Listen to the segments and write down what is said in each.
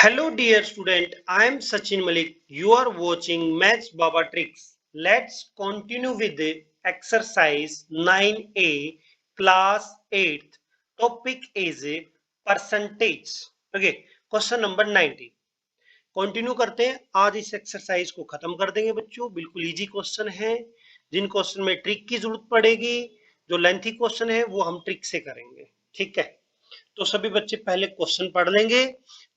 Hello dear student, I am Sachin Malik. You are watching Maths Baba Tricks. Let's continue with the exercise 9A class 8th. Topic is a percentage. Okay, question number 90. Continue करते हैं। आज इस exercise को खत्म कर देंगे बच्चों। बिल्कुल इजी क्वेश्चन है। जिन क्वेश्चन में ट्रिक की जरूरत पड़ेगी, जो लेंथी क्वेश्चन है वो हम ट्रिक से करेंगे। ठीक है, तो सभी बच्चे पहले क्वेश्चन पढ़ लेंगे।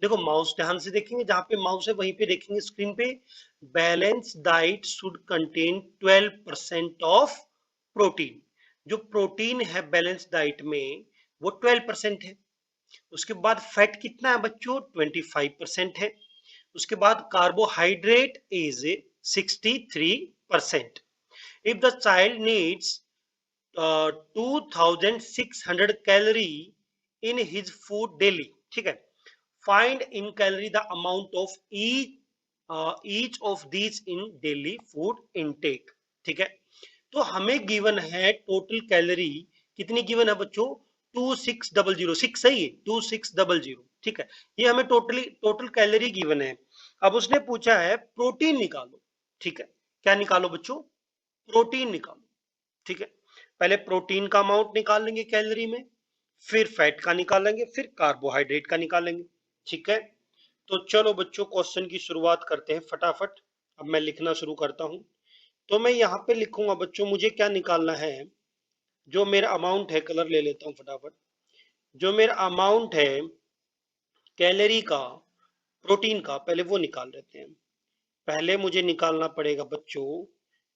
देखो माउस ध्यान से देखेंगे, जहां पे माउस है वहीं पे देखेंगे स्क्रीन पे। Balance diet should contain 12% of protein. जो प्रोटीन है बैलेंस डाइट में वो 12% है। उसके बाद फैट कितना है बच्चों? 25% है। उसके बाद carbohydrate is 63%। If the child needs 2600 calorie in his food daily, ठीक है, find in calorie the amount of each of these in daily food intake. ठीक है, तो हमें गिवन है टोटल कैलोरी कितनी गिवन है बच्चों? 2600। सिक्स सही है, 2600। ठीक है, ये हमें टोटल कैलोरी गिवन है। अब उसने पूछा है प्रोटीन निकालो। ठीक है, क्या निकालो बच्चों? प्रोटीन निकालो। ठीक है, पहले प्रोटीन का अमाउंट निकाल लेंगे कैलोरी में, फिर फैट का निकालेंगे, फिर कार्बोहाइड्रेट का निकालेंगे। ठीक है, तो चलो बच्चों क्वेश्चन की शुरुआत करते हैं फटाफट। अब मैं लिखना शुरू करता हूं। तो मैं यहाँ पे लिखूंगा बच्चों, मुझे क्या निकालना है? जो मेरा अमाउंट है, कलर ले लेता हूँ फटाफट। जो मेरा अमाउंट है कैलोरी का, प्रोटीन का, पहले वो निकाल लेते हैं। पहले मुझे निकालना पड़ेगा बच्चों,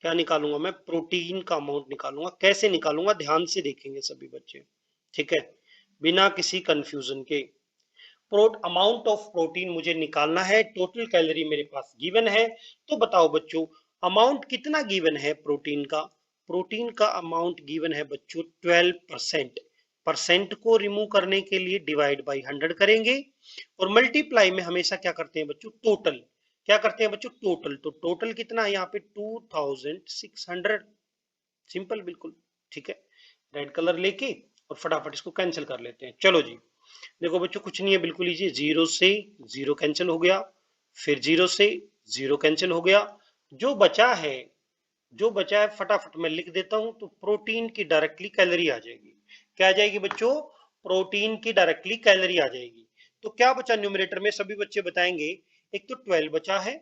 क्या निकालूंगा मैं? प्रोटीन का अमाउंट निकालूंगा। कैसे निकालूंगा ध्यान से देखेंगे सभी बच्चे। ठीक है, बिना किसी कंफ्यूजन के। अमाउंट ऑफ प्रोटीन मुझे निकालना है। टोटल कैलोरी मेरे पास गिवन है। तो बताओ बच्चों अमाउंट कितना गिवन है प्रोटीन का? प्रोटीन का अमाउंट गिवन है बच्चों 12%। परसेंट को रिमूव करने के लिए डिवाइड बाई 100 करेंगे, और मल्टीप्लाई में हमेशा क्या करते हैं बच्चों? टोटल। क्या करते हैं बच्चों? टोटल। तो टोटल कितना है यहाँ पे? 2600। सिंपल बिल्कुल। ठीक है, रेड कलर लेके और फटाफट इसको कैंसिल कर लेते हैं। चलो जी, देखो बच्चों कुछ नहीं है, बिल्कुल इजी। जीरो से जीरो कैंसिल हो गया, फिर जीरो से जीरो कैंसिल हो गया। जो बचा है, जो बचा है फटाफट मैं लिख देता हूं। तो प्रोटीन की डायरेक्टली कैलोरी आ जाएगी। क्या आ जाएगी बच्चों? प्रोटीन की डायरेक्टली कैलोरी आ जाएगी। तो क्या बचा न्यूमरेटर में? सभी बच्चे बताएंगे। एक तो 12 बचा है।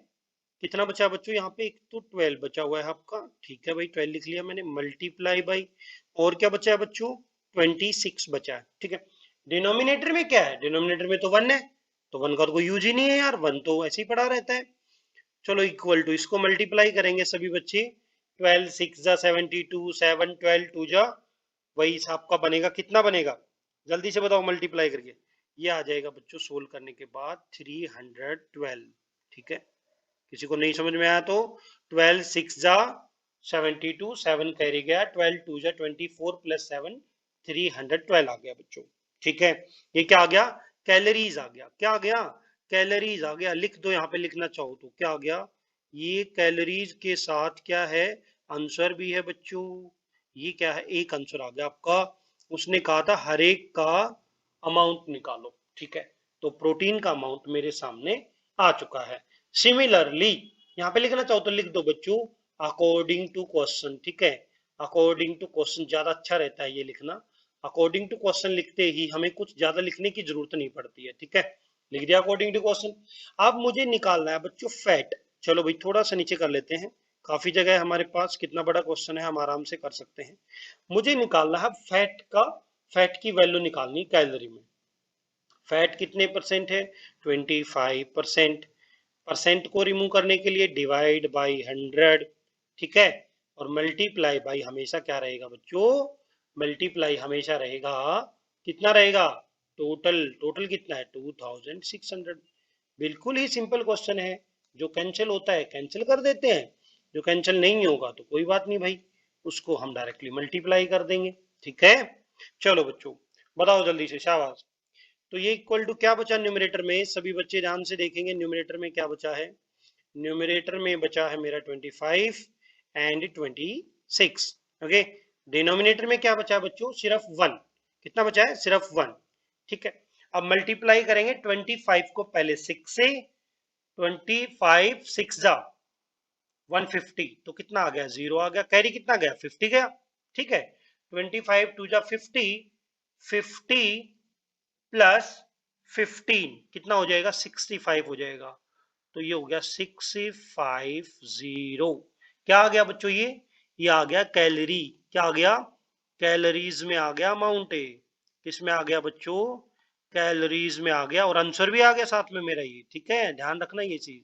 कितना बचा है बच्चों यहाँ पे? एक तो 12 बचा हुआ है आपका। ठीक है भाई, 12 लिख लिया मैंने। मल्टीप्लाई बाई, और क्या बचा है बच्चों? 26 बचा है। ठीक है, डिनोमिनेटर में क्या है? डिनोमिनेटर में तो 1 है, तो 1 का तो कोई यूज ही नहीं है यार, 1 तो ऐसे ही पड़ा रहता है। चलो इक्वल टू, इसको मल्टीप्लाई करेंगे सभी बच्चे। 12 6 जा 72, 7 12 2 जा, वही आपका बनेगा। कितना बनेगा जल्दी से बताओ मल्टीप्लाई करके? ये आ जाएगा बच्चों सोल्व करने के बाद 312। ठीक है, किसी को नहीं समझ में आया तो 12 6 जा 72, 7 कैरी गया, 12 2 जा 24 प्लस 7 312 आ गया बच्चों। ठीक है, ये क्या आ गया? कैलोरीज आ गया। क्या आ गया? कैलोरीज आ गया। लिख दो यहाँ पे, लिखना चाहो तो। क्या आ गया? ये कैलोरीज के साथ क्या है? आंसर भी है बच्चों। ये क्या है? एक आंसर आ गया आपका। उसने कहा था हर एक का अमाउंट निकालो। ठीक है, तो प्रोटीन का अमाउंट मेरे सामने आ चुका है। सिमिलरली यहाँ पे लिखना चाहो तो लिख दो बच्चों, अकॉर्डिंग टू क्वेश्चन। ठीक है, अकॉर्डिंग टू क्वेश्चन ज्यादा अच्छा रहता है ये लिखना। अकॉर्डिंग टू क्वेश्चन लिखते ही हमें कुछ ज्यादा लिखने की जरूरत नहीं पड़ती है। ठीक है, लिख दिया अकॉर्डिंग टू क्वेश्चन। अब मुझे निकालना है बच्चों फैट। चलो भाई थोड़ा सा नीचे कर लेते हैं, काफी जगह है हमारे पास। कितना बड़ा क्वेश्चन है, हम आराम से कर सकते हैं। मुझे निकालना है फैट का। फैट की वैल्यू निकालनी कैलोरी में। फैट कितने परसेंट है? 25%। परसेंट को रिमूव करने के लिए डिवाइड बाई 100। ठीक है, और मल्टीप्लाई बाई हमेशा क्या रहेगा बच्चों? मल्टीप्लाई हमेशा रहेगा, कितना रहेगा? टोटल। टोटल कितना है? 2600। बिल्कुल ही सिंपल क्वेश्चन है। जो कैंसिल होता है कैंसिल कर देते हैं, जो कैंसिल नहीं होगा तो कोई बात नहीं भाई, उसको हम डायरेक्टली मल्टीप्लाई कर देंगे। ठीक है, चलो बच्चों बताओ जल्दी से, शाबाश। तो ये इक्वल टू क्या बचा न्यूमरेटर में? सभी बच्चे ध्यान से देखेंगे न्यूमरेटर में क्या बचा है। न्यूमरेटर में बचा है मेरा 25 एंड 26। ओके, डिनोमिनेटर में क्या बचा है बच्चों? सिर्फ 1। कितना बचा है? सिर्फ 1। ठीक है, अब मल्टीप्लाई करेंगे 25 को पहले 6 से, 25 6 जा 150, तो कितना आ गया, 0 आ गया, कैरी कितना गया, 50 गया, ठीक है। 25 2 जा 50, 50 प्लस 15 कितना हो जाएगा, 65 हो जाएगा। तो ये हो गया 650। क्या आ गया बच्चों, ये आ गया कैलोरी। क्या आ गया, कैलोरीज में आ गया अमाउंट। किस में आ गया बच्चों, कैलोरीज में आ गया, और आंसर भी आ गया साथ में मेरा ये, ठीक है, ध्यान रखना ये चीज।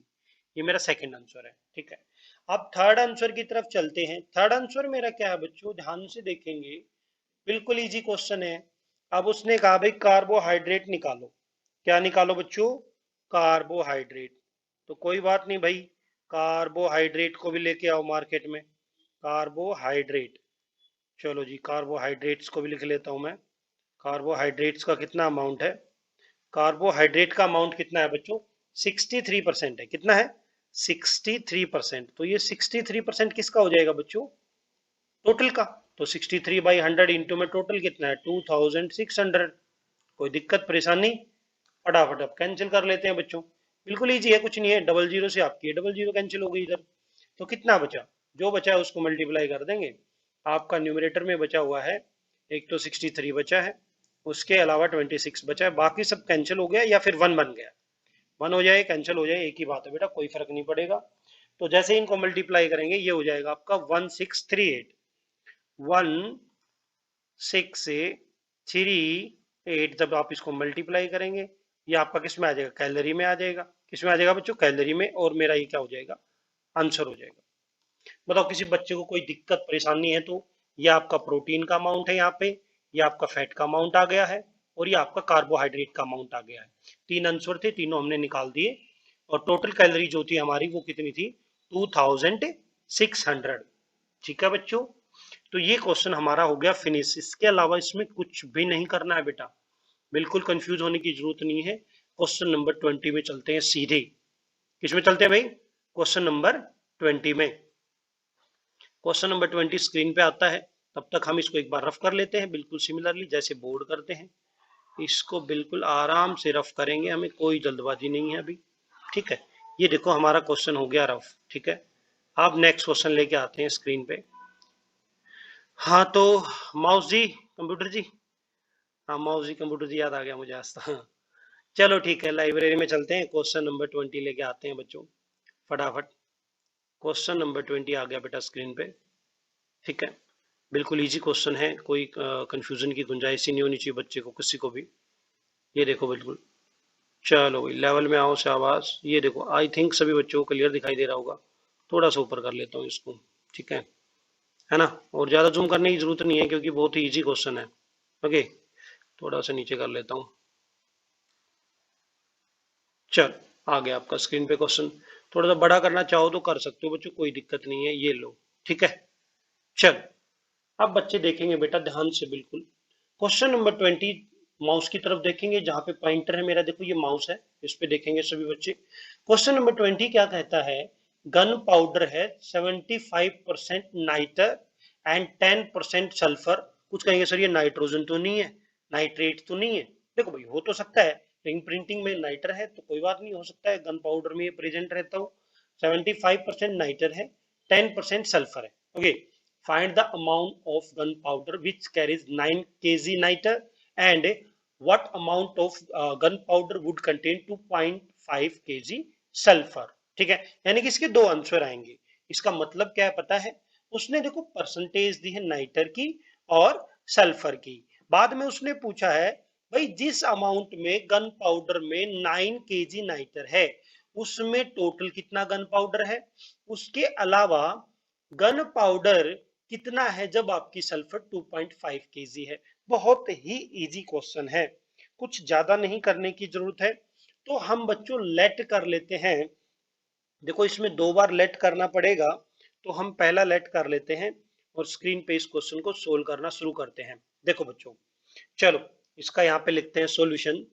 ये मेरा सेकंड आंसर है, ठीक है। अब थर्ड आंसर की तरफ चलते हैं। थर्ड आंसर मेरा क्या है बच्चों, ध्यान से देखेंगे, बिल्कुल इजी क्वेश्चन है। अब उसने कहा भाई कार्बोहाइड्रेट निकालो। क्या निकालो बच्चों, कार्बोहाइड्रेट। तो कोई बात नहीं भाई, कार्बोहाइड्रेट को भी लेके आओ मार्केट में, कार्बोहाइड्रेट। चलो जी, कार्बोहाइड्रेट्स को भी लिख लेता हूं मैं। कार्बोहाइड्रेट्स का कितना अमाउंट है, कार्बोहाइड्रेट का अमाउंट कितना है बच्चों, 63% है। कितना है, 63%। तो ये 63% किसका हो जाएगा बच्चों, टोटल का। तो 63/100 इंटू में टोटल कितना है, 2600। कोई दिक्कत परेशानी, फटाफट अब कैंसिल कर लेते हैं बच्चों। बिल्कुल इजी है, कुछ नहीं है, डबल जीरो से आपकी डबल जीरो कैंसिल हो गई इधर। तो कितना बचा, जो बचा है उसको मल्टीप्लाई कर देंगे। आपका न्यूमरेटर में बचा हुआ है, एक तो 63 बचा है, उसके अलावा 26 बचा है, बाकी सब कैंसिल हो गया या फिर 1 बन गया। 1 हो जाए कैंसिल हो जाए, एक ही बात है बेटा, कोई फर्क नहीं पड़ेगा। तो जैसे इनको मल्टीप्लाई करेंगे ये हो जाएगा आपका 1638, 1638। जब आप इसको मल्टीप्लाई करेंगे, ये आपका किस में आ जाएगा, कैलोरी में आ जाएगा। किस में आ जाएगा बच्चों, कैलोरी में, और मेरा ये क्या हो जाएगा, आंसर हो जाएगा। बताओ किसी बच्चे को कोई दिक्कत परेशानी है तो, ये आपका प्रोटीन का अमाउंट है यहाँ पे, ये आपका फैट का अमाउंट आ गया है, और ये आपका कार्बोहाइड्रेट का अमाउंट आ गया है। 3 आंसर थे, तीनों हमने निकाल दिए, और टोटल कैलोरी जो थी हमारी वो कितनी थी, 2600। ठीक है बच्चों, तो ये क्वेश्चन हमारा हो गया फिनिश। इसके अलावा इसमें कुछ भी नहीं करना है बेटा, बिल्कुल कंफ्यूज होने की जरूरत नहीं है। क्वेश्चन नंबर 20 में चलते हैं सीधे। किसमें चलते हैं भाई, क्वेश्चन नंबर 20 में। क्वेश्चन नंबर 20 स्क्रीन पे आता है, तब तक हम इसको एक बार रफ कर लेते हैं, बिल्कुल सिमिलरली जैसे बोर्ड करते हैं। इसको बिल्कुल आराम से रफ करेंगे, हमें कोई जल्दबाजी नहीं है अभी, ठीक है। ये देखो हमारा क्वेश्चन हो गया रफ, ठीक है। अब नेक्स्ट क्वेश्चन लेके आते हैं स्क्रीन पे। हाँ तो माउस जी, कंप्यूटर जी, हाँ माउस जी कंप्यूटर जी, याद आ गया मुझे आज तो। हाँ। चलो ठीक है, लाइब्रेरी में चलते हैं, क्वेश्चन नंबर 20 लेके आते हैं बच्चों, फटाफट। क्वेश्चन नंबर 20 आ गया बेटा स्क्रीन पे, ठीक है। बिल्कुल इजी क्वेश्चन है, कोई कंफ्यूजन की गुंजाइश ही नहीं होनी चाहिए बच्चे को, किसी को भी। ये देखो बिल्कुल, चलो भाई लेवल में आओ शाबाश। ये देखो, आई थिंक सभी बच्चों को क्लियर दिखाई दे रहा होगा। थोड़ा सा ऊपर कर लेता हूँ इसको, ठीक है ना। और ज्यादा जूम करने की जरूरत नहीं है क्योंकि बहुत ही इजी क्वेश्चन है। ओके, थोड़ा सा नीचे कर लेता हूँ। चल, आ गया आपका स्क्रीन पे क्वेश्चन। थोड़ा सा बड़ा करना चाहो तो कर सकते हो बच्चों, कोई दिक्कत नहीं है, ये लो, ठीक है। चल, अब बच्चे देखेंगे बेटा ध्यान से बिल्कुल। क्वेश्चन नंबर 20, माउस की तरफ देखेंगे, जहां पे पॉइंटर है मेरा, देखो ये माउस है, इस पे देखेंगे सभी बच्चे। क्वेश्चन नंबर 20 क्या कहता है, गन पाउडर है 75% नाइटर एंड 10% सल्फर। कुछ कहेंगे सर ये नाइट्रोजन तो नहीं है, नाइट्रेट तो नहीं है। देखो भाई हो तो सकता है, रिंग प्रिंटिंग में नाइटर है तो कोई बात नहीं, हो सकता है गन पाउडर में प्रेजेंट रहता हो। 75% नाइटर है, 10% सल्फर है। Okay, find the amount of gunpowder which carries 9 kg niter and what amount of gunpowder would contain 2.5 kg sulfur। ठीक है, यानी कि इसके दो आंसर आएंगे। इसका मतलब क्या है पता है, उसने देखो परसेंटेज दी है नाइटर की और सल्फर की। बाद में उसने पूछा है भाई जिस अमाउंट में गन पाउडर में 9 केजी नाइटर है उसमें टोटल कितना गन पाउडर है, उसके अलावा गन पाउडर कितना है जब आपकी सल्फर 2.5 केजी है। बहुत ही इजी क्वेश्चन है, कुछ ज्यादा नहीं करने की जरूरत है। तो हम बच्चों लेट कर लेते हैं। देखो इसमें 2 बार लेट करना पड़ेगा, तो हम पहला लेट कर लेते हैं और स्क्रीन पे इस क्वेश्चन को सोल्व करना शुरू करते हैं। देखो बच्चों, चलो इसका यहाँ पे लिखते हैं सॉल्यूशन।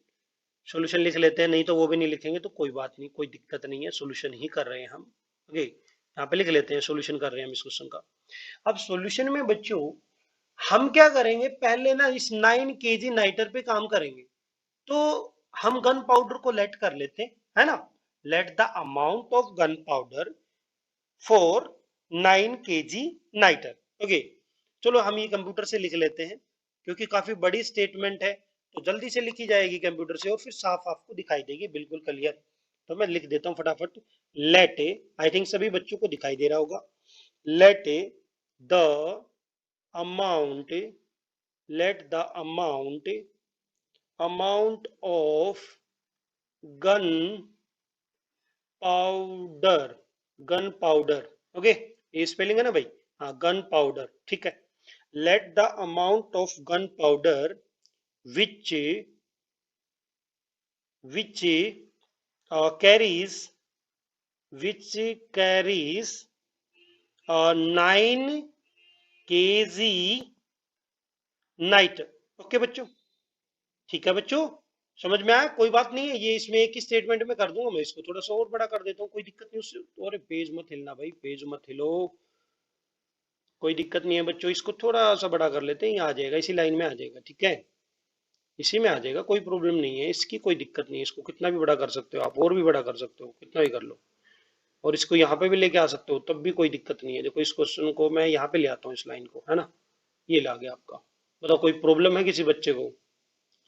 सॉल्यूशन लिख लेते हैं, नहीं तो वो भी नहीं लिखेंगे तो कोई बात नहीं, कोई दिक्कत नहीं है, सॉल्यूशन ही कर रहे हैं हम। ओके, यहाँ पे लिख लेते हैं सॉल्यूशन कर रहे हैं हम इस क्वेश्चन का। अब सॉल्यूशन में बच्चों हम क्या करेंगे, पहले ना इस 9 केजी नाइटर पे काम करेंगे। तो हम गन पाउडर को लेट कर लेते हैं, है ना। Let the amount of gun powder for 9 kg nitre. Okay, चलो हम ये कंप्यूटर से लिख लेते हैं, क्योंकि काफी बड़ी स्टेटमेंट है, तो जल्दी से लिखी जाएगी कंप्यूटर से और फिर साफ आपको दिखाई देगी, बिल्कुल क्लियर। तो मैं लिख देता हूँ फटाफट। लेट ए, आई थिंक सभी बच्चों को दिखाई दे रहा होगा। Let a the amount, let the amount of gun powder, gun powder, okay, ये स्पेलिंग है ना भाई, हाँ गन पाउडर, ठीक है। Let the amount of gun powder which which carries which carries 9 kg nitre. Okay बच्चों, ठीक है बच्चों, समझ में आया, कोई बात नहीं है, ये इसमें एक ही स्टेटमेंट में कर दूंगा मैं, इसको थोड़ा सा और बड़ा कर देता हूँ, कोई दिक्कत नहीं उससे। अरे पेज मत हिलना भाई, पेज मत हिलो, कोई दिक्कत नहीं है बच्चों, इसको थोड़ा सा बड़ा कर लेते हैं, ये आ जाएगा, इसी लाइन में आ जाएगा, ठीक है, इसी में आ जाएगा, कोई प्रॉब्लम नहीं है, इसकी कोई दिक्कत नहीं है, इसको कितना भी बड़ा कर सकते हो आप, और भी बड़ा कर सकते हो, कितना भी कर लो, और इसको यहाँ पे भी लेके आ सकते हो, तब भी कोई दिक्कत नहीं है। देखो इस क्वेश्चन को मैं यहाँ पे ले आता हूँ, इस लाइन को, है ना, ये ला गया आपका। बताओ कोई प्रॉब्लम है किसी बच्चे को?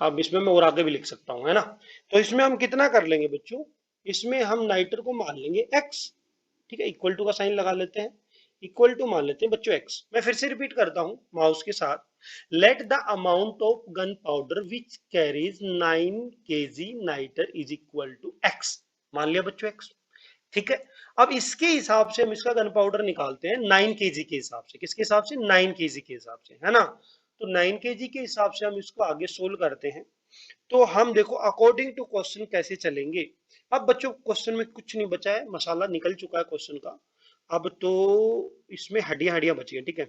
अब इसमें मैं और आगे भी लिख सकता हूँ, है ना। तो इसमें हम कितना कर लेंगे बच्चों, इसमें हम नाइटर को मान लेंगे x, ठीक है, इक्वल टू का साइन लगा लेते हैं, इक्वल टू मान लेते हैं बच्चों x। मैं फिर से रिपीट करता हूँ माउस के साथ। Let the amount of gun powder which carries 9 kg nitre is equal to x। मान लिया बच्चों x, ठीक है। अब इसके हिसाब से हम इसका गन पाउडर निकालते हैं 9 kg के हिसाब से, किसके हिसाब से, 9 kg के हिसाब से, है ना। तो 9 kg के हिसाब से हम इसको आगे सोल्व करते हैं। तो हम देखो अकॉर्डिंग टू क्वेश्चन कैसे चलेंगे। अब बच्चों क्वेश्चन में कुछ नहीं बचा है, मसाला निकल चुका है क्वेश्चन का, अब तो इसमें हड्डियां हड्डियां बची हैं, ठीक है।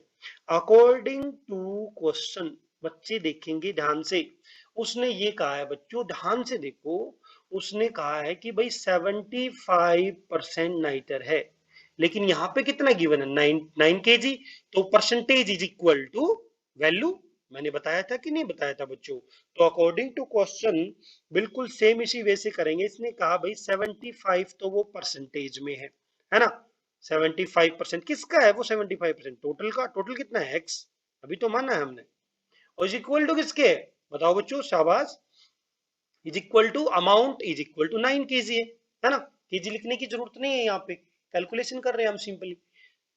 अकॉर्डिंग टू क्वेश्चन, बच्चे देखेंगे ध्यान से, उसने ये कहा है बच्चों, ध्यान से देखो, उसने कहा है कि भाई 75% नाइटर है, लेकिन यहाँ पे कितना गिवन है, 9 kg, तो percentage is equal to value, मैंने बताया था कि नहीं बताया था बच्चों। तो अकॉर्डिंग टू क्वेश्चन बिल्कुल सेम इसी वे से करेंगे। इसने कहा भाई 75 तो वो परसेंटेज में है ना, 75% किसका है वो, 75% टोटल का, टोटल कितना है x, अभी तो माना है हमने, और इज इक्वल टू किसके है, बताओ बच्चों, शाबाश, is equal to amount is equal to 9 kg है ना, केजी लिखने की जरूरत नहीं है, यहाँ पे कैलकुलेशन कर रहे हैं हम सिंपली।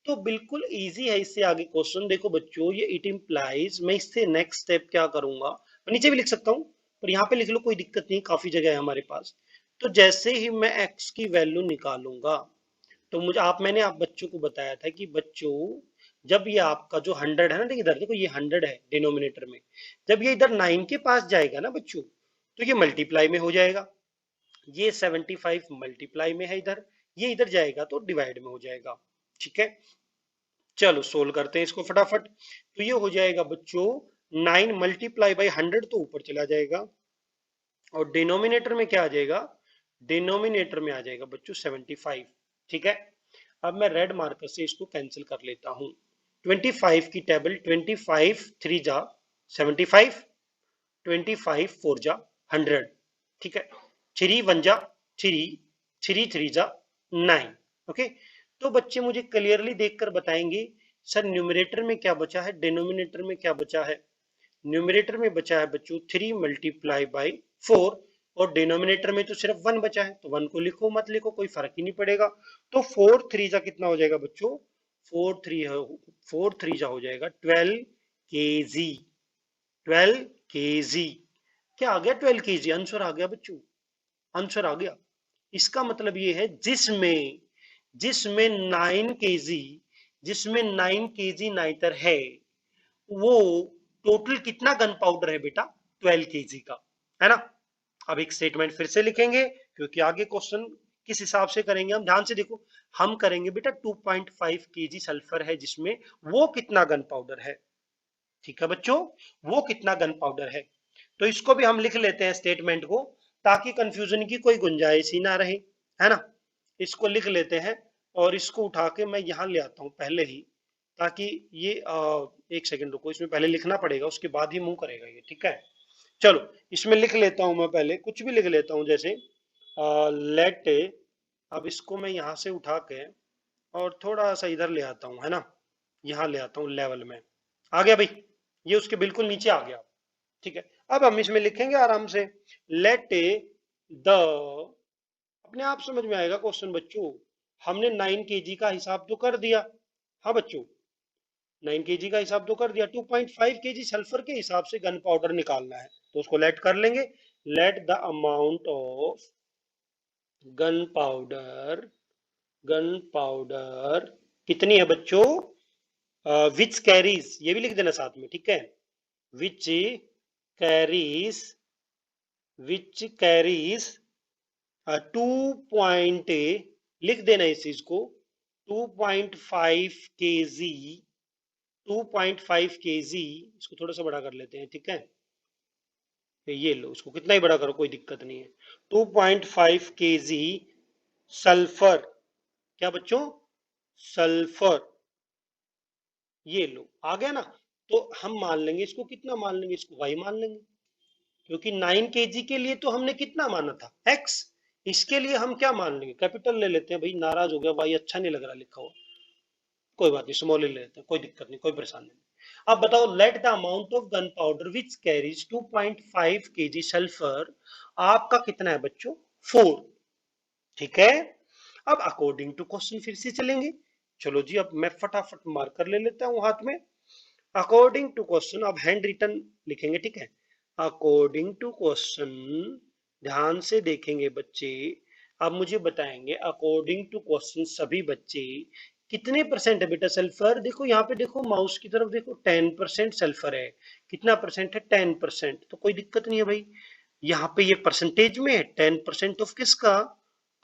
तो बिल्कुल इजी है, इससे आगे क्वेश्चन देखो बच्चों, ये इट इम्प्लाइज, मैं इससे नेक्स्ट स्टेप क्या करूंगा, मैं नीचे भी लिख सकता हूँ, पर यहाँ पे लिख लो, कोई दिक्कत नहीं, काफी जगह है हमारे पास। तो जैसे ही मैं x की वैल्यू निकालूंगा, तो मुझे मैंने आप बच्चों को बताया था कि बच्चों, जब ये आपका जो 100 है ना, देखिए इधर देखो, ये 100 है डिनोमिनेटर में, जब ये इधर 9 के पास जाएगा ना बच्चों, तो ये मल्टीप्लाई में हो जाएगा, ये 75 मल्टीप्लाई में है इधर, ये इधर जाएगा तो डिवाइड में हो जाएगा, ठीक है। चलो सोल्व करते हैं इसको फटाफट। तो ये हो जाएगा बच्चों 9 मल्टीप्लाई बाई 100, तो ऊपर चला जाएगा, और डिनोमिनेटर में क्या आ जाएगा, डिनोमिनेटर में आ जाएगा बच्चों 75, ठीक है। अब मैं रेड मार्कर से इसको कैंसिल कर लेता हूं। 25 की टेबल, 25 3 जा 75, 25 4 जा 100, ठीक है, 3 1 जा 3, 3 3 जा 9, ओके। तो बच्चे मुझे क्लियरली देखकर बताएंगे सर न्यूमरेटर में क्या बचा है, डिनोमिनेटर में क्या बचा है। न्यूमरेटर में बचा है बच्चों 3 मल्टीप्लाई बाई 4, और डिनोमिनेटर में तो सिर्फ 1 बचा है, तो 1 को लिखो मत लिखो कोई फर्क ही नहीं पड़ेगा। तो 4 3 जा कितना हो जाएगा बच्चों, 4 3 जा हो जाएगा 12 kg, 12 kg, क्या आ गया, 12 kg आंसर आ गया बच्चों, आंसर आ गया। इसका मतलब ये है जिसमें जिसमें 9 kg, जिसमें 9 kg नाइटर है, वो टोटल कितना गन पाउडर है बेटा, 12 kg का, है ना। अब एक स्टेटमेंट फिर से लिखेंगे, क्योंकि आगे क्वेश्चन किस हिसाब से करेंगे हम, ध्यान से देखो, हम करेंगे बेटा 2.5 kg सल्फर है जिसमें, वो कितना गन पाउडर है, ठीक है बच्चों, वो कितना गन पाउडर है। तो इसको भी हम लिख लेते हैं स्टेटमेंट को, ताकि कंफ्यूजन की कोई गुंजाइश ही ना रहे, है ना। इसको लिख लेते हैं, और इसको उठा के मैं यहाँ ले आता हूँ पहले ही, ताकि ये एक सेकंड रुको, इसमें पहले लिखना पड़ेगा, उसके बाद ही मूव करेगा ये, ठीक है। चलो इसमें लिख लेता हूं, मैं पहले कुछ भी लिख लेता हूं, जैसे लेट, अब इसको मैं यहां से उठा के और थोड़ा सा इधर ले आता हूं, है ना, यहाँ ले आता हूं लेवल में। आ गया भाई, ये उसके बिल्कुल नीचे आ गया। ठीक है, अब हम इसमें लिखेंगे आराम से, लेट द, अपने आप समझ में आएगा क्वेश्चन बच्चों। हमने 9 kg का हिसाब तो कर दिया, हाँ बच्चों, 9 kg का हिसाब तो कर दिया, 2.5 kg सल्फर के हिसाब से गन पाउडर निकालना है, तो उसको लेट कर लेंगे। Late the amount of gun powder, gun powder कितनी है बच्चों, विच कैरीज, ये भी लिख देना साथ में, ठीक है, विच कैरीज, विच कैरीज 2 लिख देना इस चीज को, 2.5 kg, 2.5 kg, इसको थोड़ा सा बड़ा कर लेते हैं, ठीक है, ये लो, इसको कितना ही बड़ा करो कोई दिक्कत नहीं है, 2.5 kg सल्फर, क्या बच्चों, सल्फर, ये लो, आ गया ना। तो हम मान लेंगे इसको, कितना मान लेंगे इसको, वाई मान लेंगे, क्योंकि 9 kg के लिए तो हमने कितना माना था, एक्स, इसके लिए हम क्या मान लेंगे, कैपिटल ले लेते हैं भाई, नाराज हो गया भाई, अच्छा नहीं लग रहा लिखा हुआ, कोई बात नहीं, स्मॉल ले लेते हैं, कोई दिक्कत नहीं, कोई परेशानी नहीं। अब बताओ, late the amount of gun powder which carries 2.5 kg sulphur, आपका कितना है बच्चों, 4, ठीक है। अब अकॉर्डिंग टू क्वेश्चन फिर से चलेंगे, चलो जी, अब मैं फटाफट मार्कर ले लेता हूं हाथ में। अकॉर्डिंग टू क्वेश्चन, अब हैंड रिटन लिखेंगे, ठीक है, अकॉर्डिंग टू क्वेश्चन, ध्यान से देखेंगे बच्चे, अब मुझे बताएंगे अकॉर्डिंग टू क्वेश्चन सभी बच्चे, कितने परसेंट है बेटा सल्फर, देखो यहाँ पे, देखो माउस की तरफ देखो, 10% सल्फर है, कितना परसेंट है, 10%, तो कोई दिक्कत नहीं है भाई, यहाँ पे ये परसेंटेज में है, 10% ऑफ किसका,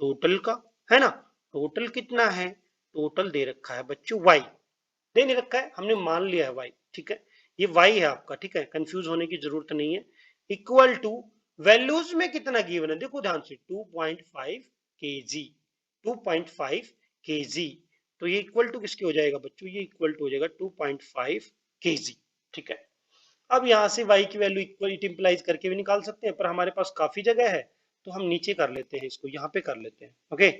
टोटल का, है ना, टोटल कितना है, टोटल दे रखा है बच्चों वाई, दे नहीं रखा है, हमने मान लिया है वाई, ठीक है, ये वाई है आपका, ठीक है, कंफ्यूज होने की जरूरत नहीं है, इक्वल टू, वैल्यूज में कितना गिवन है, देखो ध्यान से, 2.5 kg, 2.5 kg, तो ये इक्वल टू किसके हो जाएगा बच्चों, ये इक्वल टू हो जाएगा 2.5 kg, ठीक है। अब यहाँ से y की वैल्यू इक्वल, इट इंप्लाइज करके भी निकाल सकते हैं, पर हमारे पास काफी जगह है, तो हम नीचे कर लेते हैं, इसको यहाँ पे कर लेते हैं, ओके।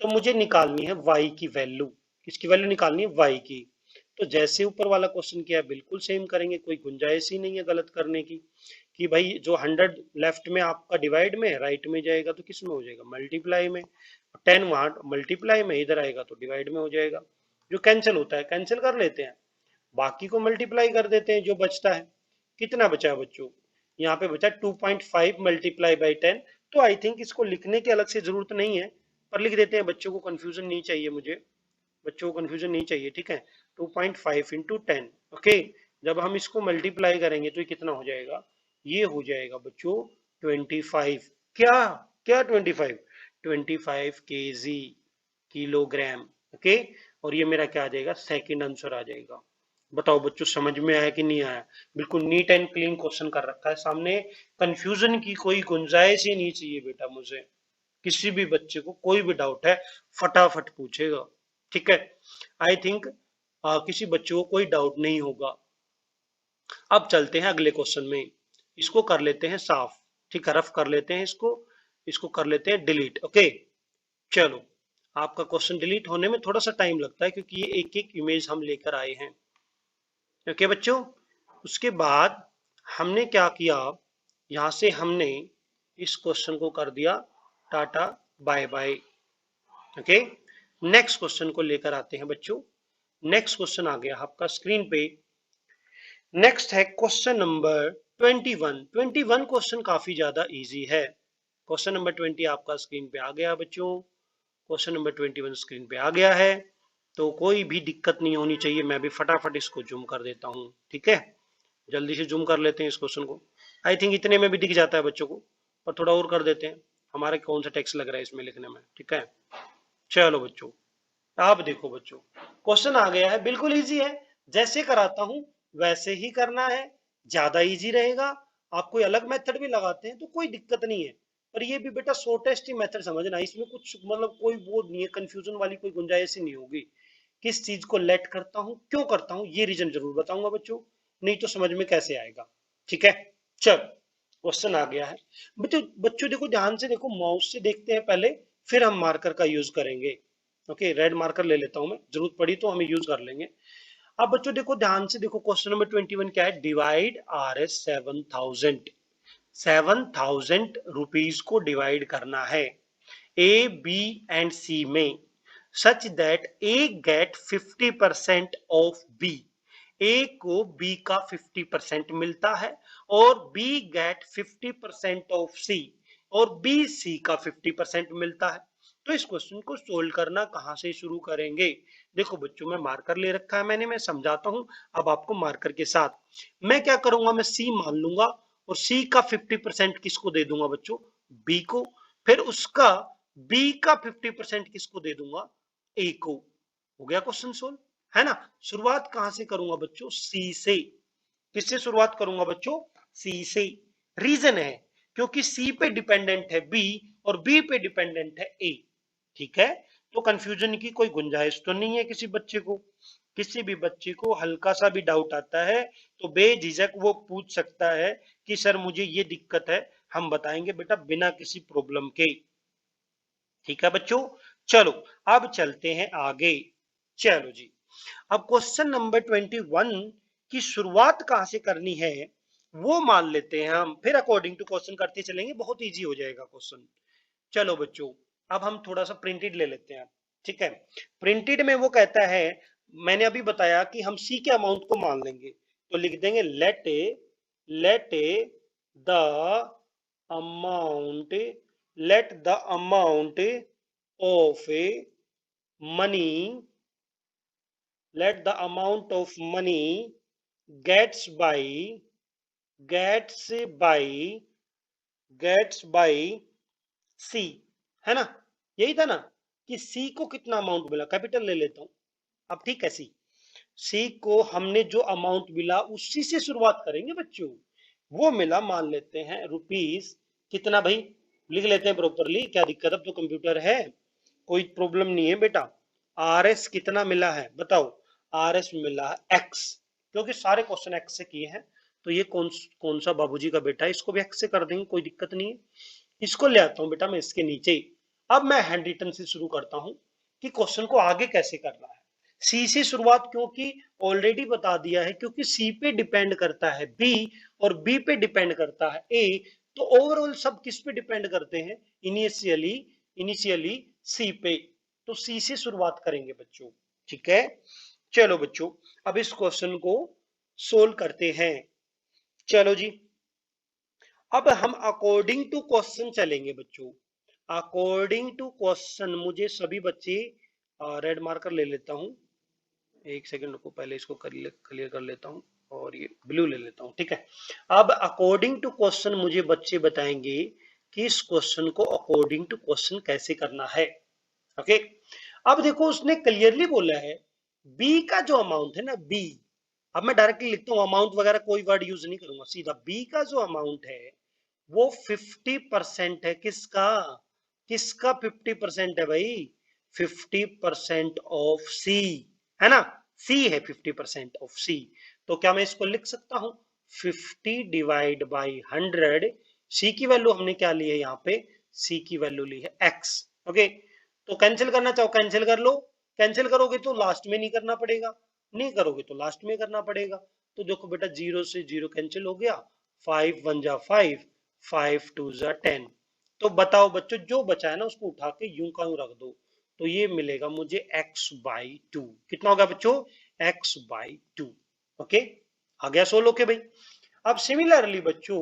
तो मुझे निकालनी है y की वैल्यू, किसकी वैल्यू निकालनी है, y की, तो जैसे ऊपर वाला क्वेश्चन किया बिल्कुल सेम करेंगे, कोई गुंजाइश ही नहीं है गलत करने की, कि भाई जो 100 लेफ्ट में आपका डिवाइड में, राइट में जाएगा तो किस में हो जाएगा, मल्टीप्लाई में, 10 वहां मल्टीप्लाई में, इधर आएगा तो डिवाइड में हो जाएगा, जो कैंसिल होता है कैंसिल कर लेते हैं, बाकी को मल्टीप्लाई कर देते हैं, जो बचता है, कितना बचा बच्चों, यहाँ पे बचा 2.5 मल्टीप्लाई बाई 10, तो आई थिंक इसको लिखने की अलग से जरूरत नहीं है, पर लिख देते हैं, बच्चों को कंफ्यूजन नहीं चाहिए मुझे, बच्चों को कंफ्यूजन नहीं चाहिए, ठीक है, 2.5 इंटू 10, ओके, जब हम इसको मल्टीप्लाई करेंगे तो ये कितना हो जाएगा, ये हो जाएगा बच्चों 25, क्या, क्या 25, 25 kg, किलोग्राम, ओके, और ये मेरा क्या आ जाएगा, सेकंड आंसर आ जाएगा। बताओ बच्चों समझ में आया कि नहीं आया, बिल्कुल नीट एंड क्लीन क्वेश्चन कर रखा है सामने, कंफ्यूजन की कोई गुंजाइश ही नहीं चाहिए बेटा मुझे, किसी भी बच्चे को कोई भी डाउट है फटाफट पूछेगा, ठीक है, आई थिंक किसी बच्चे को कोई डाउट नहीं होगा। अब चलते हैं अगले क्वेश्चन में, इसको कर लेते हैं साफ, ठीक है, रफ कर लेते हैं इसको, इसको कर लेते हैं डिलीट, ओके। चलो, आपका क्वेश्चन डिलीट होने में थोड़ा सा टाइम लगता है, क्योंकि ये एक एक इमेज हम लेकर आए हैं, ओके बच्चों। उसके बाद हमने क्या किया, यहां से हमने इस क्वेश्चन को कर दिया tata bye bye, okay. Next question को लेकर आते हैं बच्चों, नेक्स्ट क्वेश्चन आ गया आपका स्क्रीन पे, नेक्स्ट है क्वेश्चन नंबर 21, 21 क्वेश्चन काफी ज्यादा इजी है, क्वेश्चन नंबर 20 आपका स्क्रीन पे आ गया बच्चों, क्वेश्चन नंबर 21 स्क्रीन पे आ गया है, तो कोई भी दिक्कत नहीं होनी चाहिए, मैं भी फटाफट इसको जूम कर देता हूँ, ठीक है, जल्दी से जूम कर लेते हैं इस क्वेश्चन को, आई थिंक इतने में भी दिख जाता है बच्चों को, पर थोड़ा और कर देते हैं, हमारे कौन सा टेक्स्ट लग रहा है इसमें लिखने में, ठीक है। चलो बच्चों, आप देखो बच्चों, क्वेश्चन आ गया है, बिल्कुल इजी है, जैसे कराता हूं वैसे ही करना है, ज्यादा इजी रहेगा, आप कोई अलग मेथड भी लगाते हैं तो कोई दिक्कत नहीं है, पर ये भी बेटा शॉर्टेस्ट ही मेथड समझना, इसमें कुछ मतलब कोई वो नहीं है, कंफ्यूजन वाली कोई गुंजाइश ही नहीं होगी, किस चीज को लेट करता हूं, क्यों करता हूं, ये रीजन जरूर बताऊंगा बच्चों, नहीं तो समझ में कैसे आएगा, ठीक है। चल, क्वेश्चन आ गया है। बच्चों बच्चों देखो ध्यान से देखो, माउस से देखते हैं पहले, फिर हम मार्कर का यूज करेंगे। ओके, रेड मार्कर ले लेता हूं मैं, जरूरत पड़ी तो हम यूज कर लेंगे। अब बच्चों देखो ध्यान से देखो, क्वेश्चन नंबर 21 क्या है, डिवाइड आर एस 7000, 7000 रुपीज को डिवाइड करना है ए बी एंड सी में, such that A get 50% of B, A को बी का 50% मिलता है, और बी गेट 50% ऑफ सी, और बी सी का 50% मिलता है। तो इस क्वेश्चन को सोल्व करना कहां से शुरू करेंगे? देखो बच्चों, मैं मार्कर ले रखा है मैंने, मैं समझाता हूं अब आपको मार्कर के साथ। मैं क्या करूंगा, मैं सी मान लूंगा, और सी का 50% किसको दे दूंगा बच्चों, बी को। फिर उसका बी का 50% किसको दे दूंगा, ए को। हो गया क्वेश्चन सोल्व, है ना। शुरुआत कहां से करूंगा बच्चों, सी से। किससे शुरुआत करूंगा बच्चों, सी से। रीजन है क्योंकि सी पे डिपेंडेंट है बी, और बी पे डिपेंडेंट है ए। ठीक है, तो कंफ्यूजन की कोई गुंजाइश तो नहीं है किसी बच्चे को। किसी भी बच्चे को हल्का सा भी डाउट आता है तो बेझिझक वो पूछ सकता है कि सर मुझे ये दिक्कत है, हम बताएंगे बेटा बिना किसी प्रॉब्लम के। ठीक है बच्चों, चलो अब चलते हैं आगे। चलो जी, अब क्वेश्चन नंबर 21 की शुरुआत कहां से करनी है वो मान लेते हैं हम, फिर अकॉर्डिंग टू क्वेश्चन करते चलेंगे, बहुत इजी हो जाएगा क्वेश्चन। चलो बच्चों, अब हम थोड़ा सा प्रिंटेड ले लेते हैं। ठीक है, प्रिंटेड में वो कहता है, मैंने अभी बताया कि हम सी के अमाउंट को मान लेंगे, तो लिख देंगे let a the amount, let the amount of money, let the amount of money gets by gets by gets by C, है ना। यही था ना कि C को कितना अमाउंट मिला, कैपिटल ले लेता हूं। अब ठीक है, सी को हमने जो अमाउंट मिला उसी से शुरुआत करेंगे बच्चों। वो मिला, मान लेते हैं रुपीस, कितना भाई, लिख लेते हैं प्रॉपरली, क्या दिक्कत, अब तो कंप्यूटर है, कोई प्रॉब्लम नहीं है बेटा। आर एस कितना मिला है बताओ, आर एस मिला है एक्स, क्योंकि सारे क्वेश्चन एक्स से किए हैं, तो ये कौन कौन सा बाबूजी का बेटा है, इसको भी एक्स से कर देंगे, कोई दिक्कत नहीं है। इसको ले आता हूं बेटा मैं इसके नीचे। अब मैं हैंड रिटन से शुरू करता हूं कि क्वेश्चन को आगे कैसे करना है। सी से शुरुआत, क्योंकि ऑलरेडी बता दिया है, क्योंकि सी पे डिपेंड करता है बी, और बी पे डिपेंड करता है ए, तो ओवरऑल सब किस पे डिपेंड करते हैं, इनिशियली इनिशियली सी पे। तो सी से शुरुआत करेंगे बच्चों। ठीक है, चलो बच्चों, अब इस क्वेश्चन को सोल्व करते हैं। चलो जी, अब हम अकॉर्डिंग टू क्वेश्चन चलेंगे बच्चों। अकॉर्डिंग टू क्वेश्चन, मुझे सभी बच्चे, रेड मार्कर ले लेता हूं, एक सेकंड रुको, पहले इसको क्लियर कर लेता हूं, और ये ब्लू ले लेता हूं। ठीक है, अब अकॉर्डिंग टू क्वेश्चन मुझे बच्चे बताएंगे कि इस क्वेश्चन को अकॉर्डिंग टू क्वेश्चन कैसे करना है। ओके, अब देखो उसने क्लियरली बोला है बी का जो अमाउंट है ना, बी, अब मैं डायरेक्टली लिखता हूं, अमाउंट वगैरह कोई वर्ड यूज नहीं करूंगा, सीधा बी का जो अमाउंट है वो 50% है, किसका, किसका 50% है भाई, 50% ऑफ सी, है ना। सी है 50% ऑफ सी, तो क्या मैं इसको लिख सकता हूं, 50 डिवाइड बाई 100, सी की वैल्यू हमने क्या ली है यहाँ पे, सी की वैल्यू ली है एक्स। ओके, तो कैंसिल करना चाहो कैंसिल कर लो, कैंसिल करोगे तो लास्ट में नहीं करना पड़ेगा, नहीं करोगे तो लास्ट में करना पड़ेगा। तो देखो बेटा, जीरो से जीरो कैंसिल हो गया, 5 1 जा 5, 5 2 जा 10। तो बताओ बच्चों, जो बचा है ना उसको उठा के यूं का यूं रख दो, तो ये मिलेगा मुझे x/2। कितना होगा बच्चों, x/2। ओके, आ गया सोल्व। ओके भाई, अब सिमिलरली बच्चों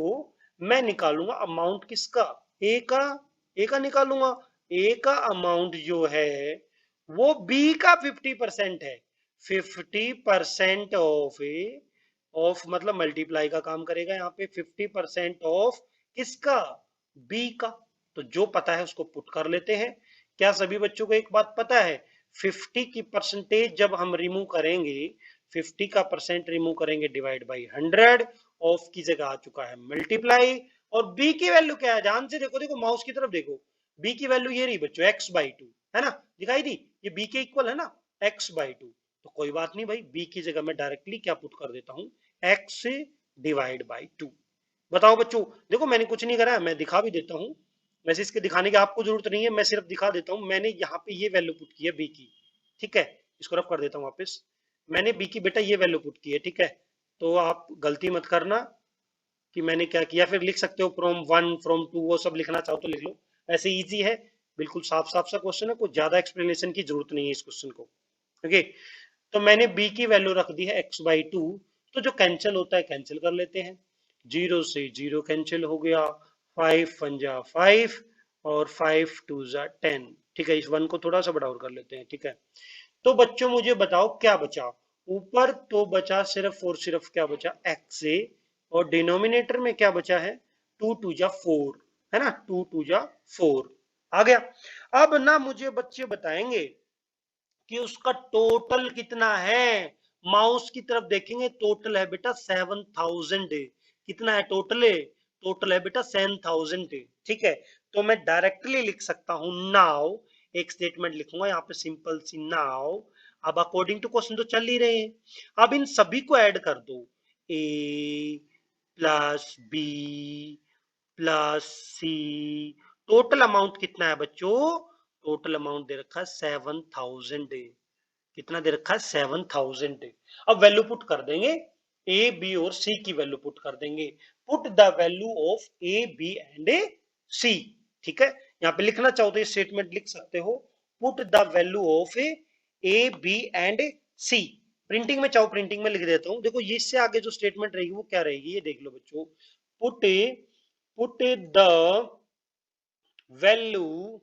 मैं निकालूंगा अमाउंट किसका, ए का, ए का निकालूंगा। ए का अमाउंट जो है वो बी का 50% है, 50% ऑफ ए, ऑफ मतलब मल्टीप्लाई का काम करेगा यहाँ पे, 50% ऑफ किसका, बी का। तो जो पता है उसको पुट कर लेते हैं। क्या सभी बच्चों को एक बात पता है, 50 की परसेंटेज जब हम रिमूव करेंगे, 50 का परसेंट रिमूव करेंगे डिवाइड बाई 100, ऑफ की जगह आ चुका है मल्टीप्लाई, और बी की वैल्यू क्या है, ध्यान से देखो, देखो माउस की तरफ देखो, बी की वैल्यू ये रही बच्चों, x/2, है ना, दिखाई दी, ये बी के इक्वल है ना, x/2। तो कोई बात नहीं भाई, बी की जगह मैं डायरेक्टली क्या पुट कर देता हूं, x डिवाइड बाई 2। बताओ बच्चों, देखो मैंने कुछ नहीं करा है, मैं दिखा भी देता हूँ। वैसे इसके दिखाने की आपको जरूरत नहीं है, मैं सिर्फ दिखा देता हूँ। मैंने यहाँ पे ये वैल्यू पुट की है बी की, ठीक है। इसको रफ कर देता हूँ वापस। मैंने बी की बेटा ये वैल्यू पुट की है, ठीक है। तो आप गलती मत करना कि मैंने क्या किया, फिर लिख सकते हो फ्रॉम वन फ्रॉम टू, वो सब लिखना चाहो तो लिख लो। ऐसे इजी है, बिल्कुल साफ साफ सा क्वेश्चन है, कोई ज्यादा एक्सप्लेनेशन की जरूरत नहीं है इस क्वेश्चन को। ओके, तो मैंने b की वैल्यू रख दी है x/2। तो जो कैंसिल होता है कैंसिल कर लेते हैं। जीरो से जीरो कैंसिल हो गया, 5 1 जा 5 और 5 2 जा 10। ठीक है, इस वन को थोड़ा सा बड़ा और कर लेते हैं, ठीक है। तो बच्चों मुझे बताओ क्या बचा। ऊपर तो बचा सिर्फ और सिर्फ क्या बचा, x से, और डिनोमिनेटर में क्या बचा है, 2 2 जा 4, है ना, 2 2 जा 4 आ गया। अब ना मुझे बच्चे बताएंगे कि उसका टोटल कितना है। माउस की तरफ देखेंगे, टोटल है बेटा 7000। कितना है टोटल, टोटल है बेटा 7000। ठीक है, तो मैं डायरेक्टली लिख सकता हूं नाउ। एक स्टेटमेंट लिखूंगा यहाँ पे सिंपल सी नाउ। अब अकॉर्डिंग टू क्वेश्चन तो चल ही रहे हैं, अब इन सभी को ऐड कर दो। ए प्लस बी प्लस सी, टोटल अमाउंट कितना है बच्चों, टोटल अमाउंट दे रखा है 7000। कितना दे रखा है, 7000। अब वैल्यू पुट कर देंगे, ए बी और सी की वैल्यू पुट कर देंगे। Put the value of A B and C. ठीक है, यहाँ पे लिखना चाहो तो ये स्टेटमेंट लिख सकते हो, put the value of A B and c. Printing में चाहो प्रिंटिंग में लिख देता हूं, देखो ये इससे आगे जो स्टेटमेंट रहेगी वो क्या रहेगी, ये देख लो बच्चों। Put put the value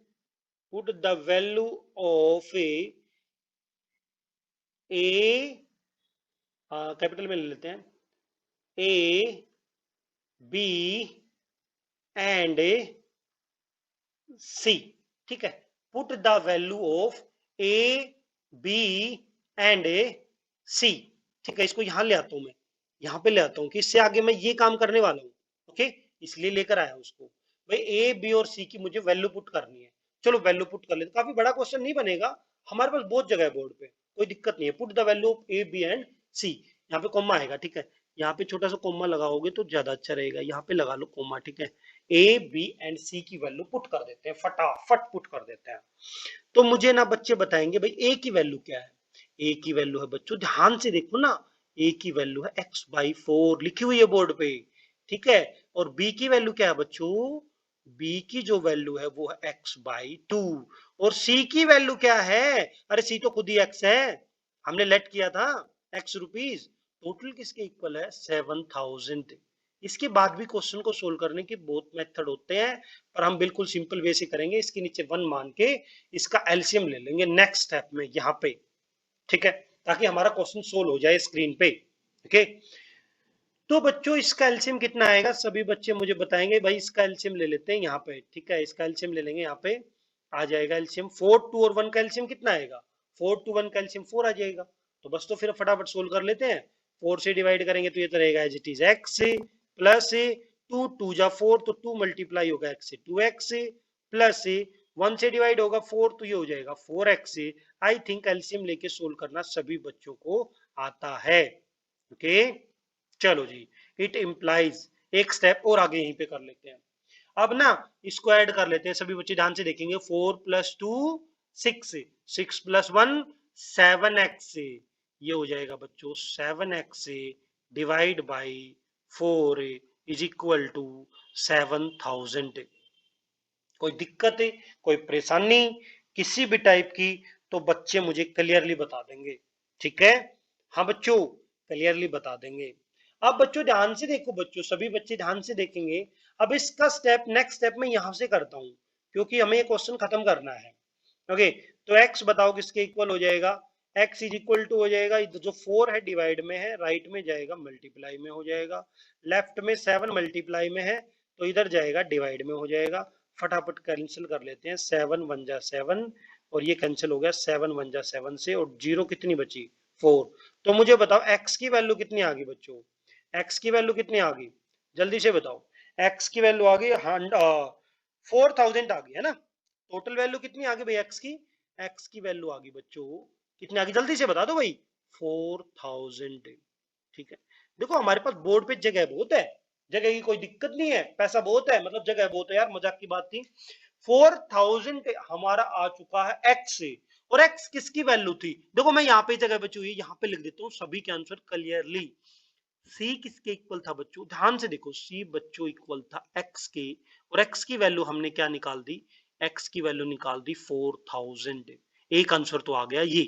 put the value of A, capital में ले लेते हैं, ए बी एंड सी। ठीक है, put the value of A B and C. ठीक है, इसको यहां ले आता हूं मैं, यहां पे ले आता हूं कि इससे आगे मैं ये काम करने वाला हूं। ओके, इसलिए लेकर आया उसको, भाई ए बी और सी की मुझे वैल्यू पुट करनी है। चलो वैल्यू पुट कर लेते, काफी बड़ा क्वेश्चन नहीं बनेगा, हमारे पास बहुत जगह है बोर्ड पे, कोई दिक्कत नहीं है। Put the value of A B and C, यहाँ पे कॉमा आएगा, ठीक है। यहाँ पे छोटा सा कॉमा लगाओगे तो ज्यादा अच्छा रहेगा, यहाँ पे लगा लो कॉमा, ठीक है। ए बी एंड सी की वैल्यू पुट कर देते हैं, फटाफट पुट कर देते हैं। तो मुझे ना बच्चे बताएंगे भाई ए की वैल्यू क्या है। ए की वैल्यू है बच्चों, ध्यान से देखो ना, ए की वैल्यू है x/4 लिखी हुई है बोर्ड पे, ठीक है। और बी की वैल्यू क्या है बच्चों, बी की जो वैल्यू है वो है x/2। और सी की वैल्यू क्या है, अरे सी तो खुद ही x है, हमने लेट किया था x रुपीज। टोटल किसके इक्वल है, 7000। इसके बाद भी क्वेश्चन को सोल्व करने के बहुत मेथड होते हैं, पर हम बिल्कुल सिंपल वे से करेंगे, इसके नीचे 1 मान के इसका एलसीएम ले लेंगे नेक्स्ट स्टेप में यहाँ पे, ठीक है, ताकि हमारा क्वेश्चन सोल्व हो जाए स्क्रीन पे। ओके, तो बच्चों इसका एलसीएम कितना आएगा, सभी बच्चे मुझे बताएंगे। भाई इसका एलसीएम ले लेते हैं यहाँ पे, ठीक है, इसका एलसीएम ले लेंगे, यहाँ पे आ जाएगा एलसीएम 4 2 और 1 का एलसीएम कितना आएगा, 4 2 1 का एलसीएम 4 आ जाएगा। तो बस तो फिर फटाफट सोल्व कर लेते हैं। 4 से डिवाइड करेंगे तो ये तो रहेगा as it is x plus 2 2 जा 4, तो 2 मल्टीप्लाई होगा x से 2x प्लस 1 से डिवाइड होगा 4, तो ये हो जाएगा 4x। आई थिंक एलसीएम लेके सोल्व करना सभी बच्चों को आता है। ओके, चलो जी, इट इम्प्लाइज, एक स्टेप और आगे यहीं पे कर लेते हैं। अब ना इसको ऐड कर लेते हैं, सभी बच्चे ध्यान से देखेंगे। 4 + 2 6, 6 + 1 7x, ये हो जाएगा बच्चों 7x divide by 4 is equal to 7000। कोई दिक्कत है, कोई परेशानी किसी भी टाइप की, तो बच्चे मुझे क्लियरली बता देंगे, ठीक है। हाँ बच्चों, क्लियरली बता देंगे। अब बच्चों ध्यान से देखो, बच्चों सभी बच्चे ध्यान से देखेंगे। अब इसका स्टेप, नेक्स्ट स्टेप मैं यहां से करता हूं, क्योंकि हमें ये क्वेश्चन खत्म करना है। ओके, तो x बताओ किसके इक्वल हो जाएगा, x इज इक्वल टू हो जाएगा, जो 4 है डिवाइड में है, राइट में जाएगा मल्टीप्लाई में हो जाएगा, लेफ्ट में 7 मल्टीप्लाई में है, तो इधर जाएगा डिवाइड में हो जाएगा। फटाफट कैंसिल कर लेते हैं, 7 1 जा 7 और ये कैंसिल हो गया, 7 1 जा 7 से, और जीरो कितनी बची, 4। तो मुझे बताओ x की वैल्यू कितनी आ गई बच्चों, x की वैल्यू कितनी आ गई, जल्दी से बताओ। x की वैल्यू आ गई 4000 आ गई, है ना। टोटल वैल्यू कितनी आ गई भाई x की, x की वैल्यू आ गई बच्चों कितनी आ गई, जल्दी से बता दो भाई, 4000। ठीक है, देखो हमारे पास बोर्ड पे जगह बहुत है, जगह की कोई दिक्कत नहीं है, पैसा बहुत है, मतलब जगह बहुत है यार, मजाक की बात थी। 4000 हमारा आ चुका है एक्स से, और एक्स किसकी वैल्यू थी, देखो मैं यहाँ पे जगह बची हुई यहाँ पे लिख देता हूँ सभी के आंसर क्लियरली। सी किसके इक्वल था बच्चों, ध्यान से देखो, सी बच्चों इक्वल था एक्स के, और एक्स की वैल्यू हमने क्या निकाल दी, एक्स की वैल्यू निकाल दी 4000। एक आंसर तो आ गया ये,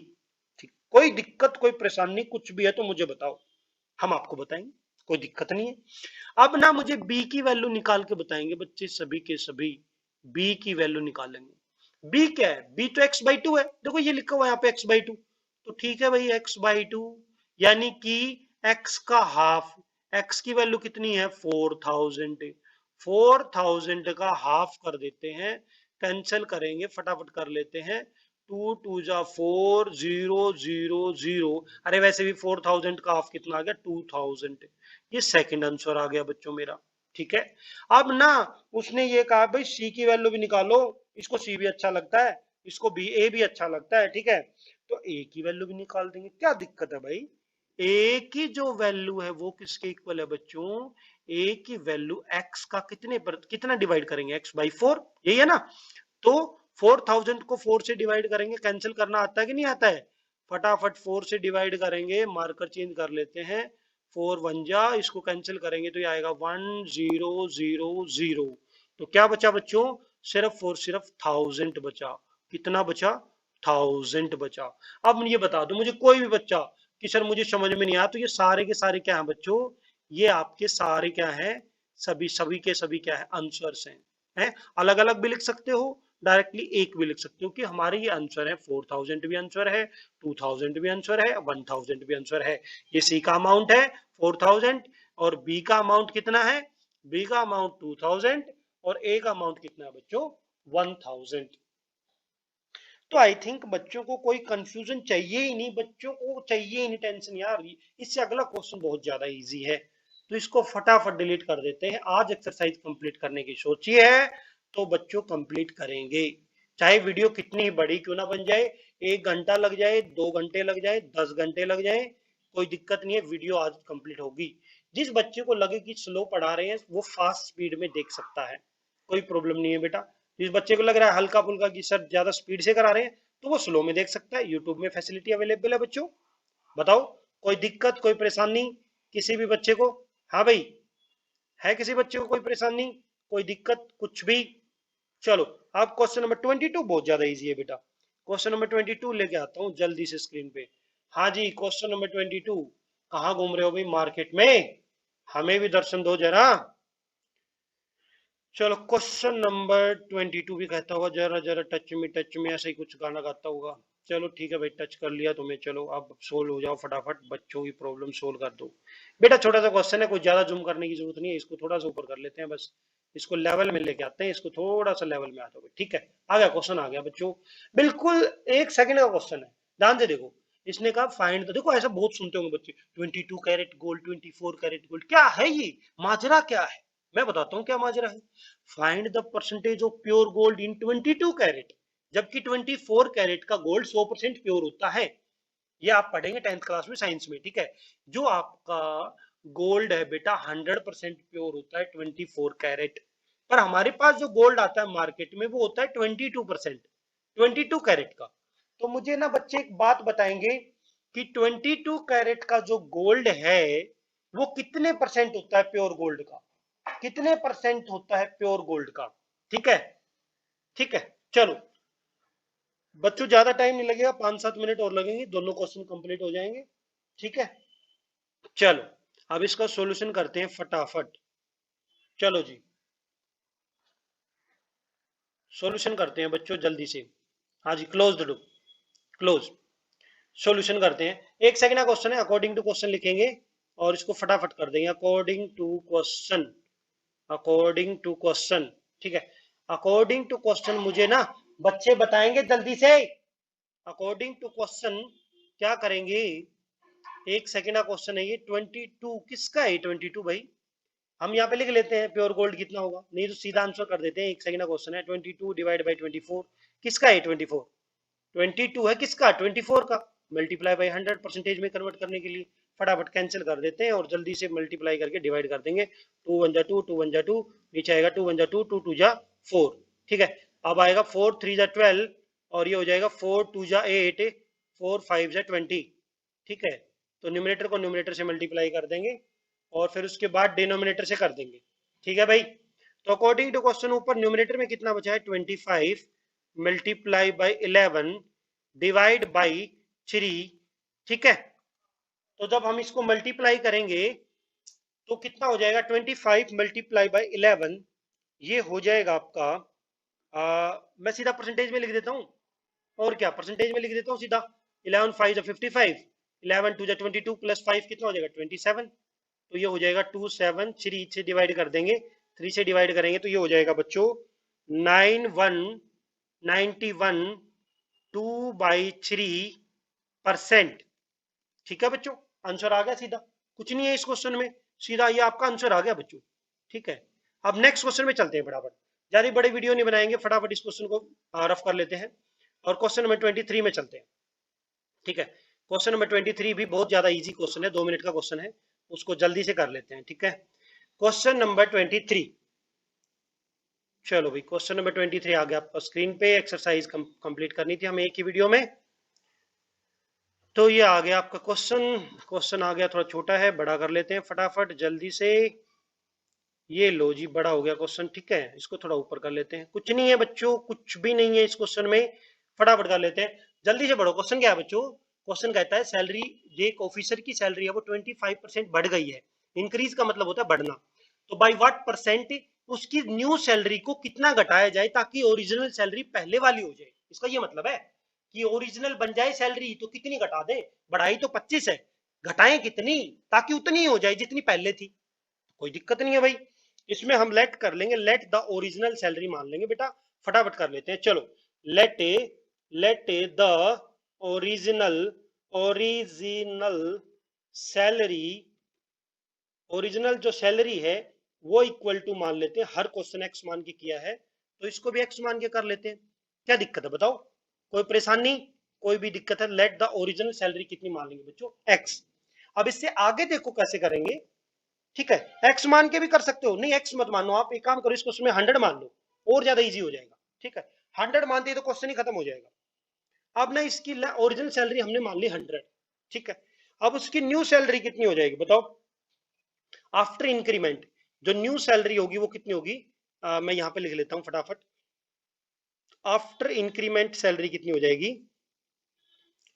ठीक, कोई दिक्कत कोई परेशानी कुछ भी है तो मुझे बताओ, हम आपको बताएंगे, कोई दिक्कत नहीं है। अब ना मुझे बी की वैल्यू निकाल के बताएंगे बच्चे, सभी के सभी बी की वैल्यू निकालेंगे। बी क्या है, बी तो एक्स बाई टू है, देखो ये लिखा हुआ है यहाँ पे एक्स बाई टू, तो ठीक है भाई एक्स बाई टू, यानी कि एक्स का हाफ, एक्स की वैल्यू कितनी है 4000, 4000 का हाफ कर देते हैं, कैंसिल करेंगे फटाफट कर लेते हैं, 2 2 जा 4, 0 0 0, अरे वैसे भी 4000 का हाफ कितना आ गया 2000, ये सेकंड आंसर आ गया बच्चों मेरा, ठीक है। अब ना उसने ये कहा भाई सी की वैल्यू भी निकालो, इसको सी भी अच्छा लगता है, इसको बी ए भी अच्छा लगता है, ठीक है, तो ए की वैल्यू भी निकाल देंगे, क्या दिक्कत है भाई। ए की जो वैल्यू है वो किसके इक्वल है बच्चों, ए की वैल्यू एक्स का कितने पर कितना डिवाइड करेंगे, एक्स बाई 4, यही है ना, तो 4000 को 4 से डिवाइड करेंगे, कैंसिल करना आता है कि नहीं आता है, फटाफट 4 से डिवाइड करेंगे, मार्कर चेंज कर लेते हैं, 4 1 जा, इसको कैंसिल करेंगे तो ये आएगा 1000, तो क्या बचा बच्चों, सिर्फ और सिर्फ 1000 बचा, कितना बचा 1000 बचा। अब ये बता दो मुझे कोई भी बच्चा कि सर मुझे समझ में नहीं आया, तो ये सारे के सारे क्या है बच्चों, ये आपके सारे क्या है, सभी सभी के सभी क्या है आंसर्स हैं, अलग अलग भी लिख सकते हो, डायरेक्टली एक भी लिख सकते हो कि हमारे ये आंसर है, 4000 भी आंसर है, 2000 भी आंसर है, 1000 भी आंसर है। ये सी का अमाउंट है 4000, और बी का अमाउंट कितना है, बी का अमाउंट 2000, और ए का अमाउंट कितना है बच्चों 1000। तो आई थिंक बच्चों को कोई कंफ्यूजन चाहिए ही नहीं, बच्चों को चाहिए ही नहीं टेंशन यार, इससे अगला क्वेश्चन बहुत ज्यादा इजी है, तो इसको फटाफट डिलीट कर देते हैं। आज एक्सरसाइज कंप्लीट करने की सोची है तो बच्चों कंप्लीट करेंगे, चाहे वीडियो कितनी ही बड़ी क्यों ना बन जाए, 1 घंटा लग जाए, 2 घंटे लग जाए, 10 घंटे लग जाए, कोई दिक्कत नहीं है, वीडियो आज कंप्लीट होगी। जिस बच्चे को लगे कि स्लो पढ़ा रहे हैं वो फास्ट स्पीड में देख सकता है, कोई प्रॉब्लम नहीं है बेटा। जिस बच्चे को लग रहा है हल्का फुल्का कि सर ज्यादा स्पीड से करा रहे हैं तो वो स्लो में देख सकता है, यूट्यूब में फैसिलिटी अवेलेबल है बच्चों। बताओ कोई दिक्कत कोई परेशानी किसी भी बच्चे को, हाँ भाई, है किसी बच्चे को कोई परेशानी कोई दिक्कत कुछ भी। चलो अब क्वेश्चन नंबर 22 बहुत ज्यादा इजी है बेटा, क्वेश्चन नंबर 22 लेके आता हूँ जल्दी से स्क्रीन पे। हाँ जी क्वेश्चन नंबर 22, कहाँ घूम रहे हो भाई मार्केट में, हमें भी दर्शन दो जरा। चलो क्वेश्चन नंबर 22 भी कहता होगा जरा जरा टच में ऐसे ही कुछ गाना गाता होगा। चलो ठीक है भाई टच कर लिया तुम्हें, चलो अब सोल्व हो जाओ फटाफट, बच्चों की प्रॉब्लम सोल्व कर दो। बेटा छोटा सा क्वेश्चन है, कोई ज्यादा जूम करने की जरूरत नहीं है, इसको थोड़ा सा ऊपर कर लेते हैं बस, इसको लेवल में लेके आते हैं, इसको थोड़ा सा लेवल में आता है, ठीक है। आ गया क्वेश्चन, आ गया बच्चों, बिल्कुल 1 सेकंड का क्वेश्चन है, ध्यान से देखो। इसने कहा फाइंड, तो देखो ऐसा बहुत सुनते होंगे बच्चे, 22 कैरेट गोल्ड, 24 कैरेट गोल्ड, क्या है ये माजरा क्या है, मैं बताता हूँ क्या माजरा है। Find the percentage of pure gold in 22 carat, जबकि 24 कैरेट का गोल्ड 100% प्योर होता है, ये आप पढ़ेंगे 10th क्लास में साइंस में, ठीक है। जो आपका गोल्ड है बेटा 100% प्योर होता है 24 कैरेट, पर हमारे पास जो गोल्ड आता है मार्केट में वो होता है 22%, 22 कैरेट का। तो मुझे ना बच्चे एक बात बताएंगे कि 22 कैरेट का जो गोल्ड है वो कितने परसेंट होता है प्योर गोल्ड का, कितने परसेंट होता है प्योर गोल्ड का, ठीक है। ठीक है चलो बच्चों ज्यादा टाइम नहीं लगेगा, 5 7 मिनट और लगेंगे, दोनों क्वेश्चन कंप्लीट हो जाएंगे, ठीक है। चलो अब इसका सॉल्यूशन करते हैं फटाफट, चलो जी सॉल्यूशन करते हैं बच्चों जल्दी से। हाँ जी close the door, close, solution करते हैं। 1 सेकंड का क्वेश्चन है, अकॉर्डिंग टू क्वेश्चन लिखेंगे और इसको फटाफट कर देंगे, according to question, according to question, ठीक है। अकॉर्डिंग टू क्वेश्चन मुझे ना बच्चे बताएंगे जल्दी से, अकॉर्डिंग टू क्वेश्चन क्या करेंगे। 1 सेकंड का क्वेश्चन है ये, 22 किसका है 22 भाई, हम यहाँ पे लिख लेते हैं प्योर गोल्ड कितना होगा, नहीं तो सीधा आंसर कर देते हैं। 1 सेकंड का क्वेश्चन है, 22 डिवाइड बाई 24 किसका है 24, 22 है किसका 24 का, मल्टीप्लाई बाई 100 परसेंटेज में कन्वर्ट करने के लिए फटाफट कैंसिल कर देते हैं और जल्दी से मल्टीप्लाई करके डिवाइड कर देंगे। 2 1 जा 2, 2 1 जा 2, नीचे आएगा 2 1 जा 2, 2 2 जा 4। ठीक है, अब आएगा 4 3 जा 12 और ये हो जाएगा 4 2 जा 8, 4 5 जा 20। ठीक है, तो न्यूमरेटर को न्यूमरेटर से मल्टीप्लाई कर देंगे और फिर उसके बाद डिनोमिनेटर से कर देंगे। ठीक है भाई, तो अकॉर्डिंग टू क्वेश्चन ऊपर न्यूमरेटर में कितना बचा है 25 मल्टीप्लाई बाई 11 डिवाइड बाई 3। ठीक है, तो जब हम इसको मल्टीप्लाई करेंगे तो कितना हो जाएगा 25 मल्टीप्लाई बाई 11, ये हो जाएगा आपका मैं सीधा परसेंटेज में लिख देता हूँ, और क्या परसेंटेज में लिख देता हूँ सीधा। 11 5 जा 55, 11 2 जा 22 प्लस 5 कितना हो जाएगा 27। तो ये हो जाएगा 2 7 3 से डिवाइड कर देंगे, 3 से डिवाइड करेंगे तो ये हो जाएगा बच्चों 9 1 91 2/3%। ठीक है बच्चों, आंसर आ गया सीधा, कुछ नहीं है इस क्वेश्चन में, सीधा ये आपका आंसर आ गया बच्चों। ठीक है, अब नेक्स्ट क्वेश्चन में चलते हैं फटाफट, ज्यादा बड़े वीडियो नहीं बनाएंगे, फटाफट इस क्वेश्चन को रफ कर लेते हैं और क्वेश्चन नंबर 23 में चलते हैं। ठीक है, क्वेश्चन नंबर 23 भी बहुत ज्यादा इजी क्वेश्चन है, 2 मिनट का क्वेश्चन है, उसको जल्दी से कर लेते हैं। ठीक है, क्वेश्चन नंबर 23, चलो भाई क्वेश्चन नंबर 23 आ गया आपका स्क्रीन पे, एक्सरसाइज कंप्लीट करनी थी हमें एक ही वीडियो में। तो ये आ गया आपका क्वेश्चन, क्वेश्चन आ गया थोड़ा छोटा है, बड़ा कर लेते हैं फटाफट जल्दी से। ये लो जी, बड़ा हो गया क्वेश्चन। ठीक है, इसको थोड़ा ऊपर कर लेते हैं, कुछ नहीं है बच्चों, कुछ भी नहीं है इस क्वेश्चन में, फटाफट कर लेते हैं जल्दी से। बड़ो क्वेश्चन क्या है बच्चों, क्वेश्चन कहता है सैलरी, ये एक ऑफिसर की सैलरी है वो 25% बढ़ गई है, इंक्रीज का मतलब होता है बढ़ना, तो बाई व्हाट परसेंट उसकी न्यू सैलरी को कितना घटाया जाए ताकि ओरिजिनल सैलरी पहले वाली हो जाए। इसका ये मतलब है कि ओरिजिनल बन जाए सैलरी तो कितनी घटा दे, बढ़ाई तो 25 है, घटाएं कितनी ताकि उतनी हो जाए जितनी पहले थी। कोई दिक्कत नहीं है भाई, इसमें हम लेट कर लेंगे, लेट द ओरिजिनल सैलरी मान लेंगे बेटा, फटाफट कर लेते हैं। चलो let the original original salary, original जो सैलरी है वो इक्वल टू मान लेते हैं, हर क्वेश्चन एक्स मान के किया है तो इसको भी एक्स मान के कर लेते हैं। क्या दिक्कत है बताओ, कोई परेशानी, कोई भी दिक्कत है? लेट द ओरिजिनल सैलरी कितनी मान लेंगे बच्चों, एक्स। अब इससे आगे देखो कैसे करेंगे। ठीक है, एक्स मान के भी कर सकते हो, नहीं एक्स मत मानो, आप एक काम करो इसको उसमें 100 मान लो और ज्यादा इजी हो जाएगा। ठीक है, 100 मानते ही तो क्वेश्चन ही खत्म हो जाएगा। अब ना इसकी ओरिजिनल सैलरी हमने मान ली 100। ठीक है, अब उसकी न्यू सैलरी कितनी हो जाएगी बताओ, आफ्टर इंक्रीमेंट जो न्यू सैलरी होगी वो कितनी होगी, मैं यहां पे लिख लेता हूं फटाफट, आफ्टर इंक्रीमेंट सैलरी कितनी हो जाएगी,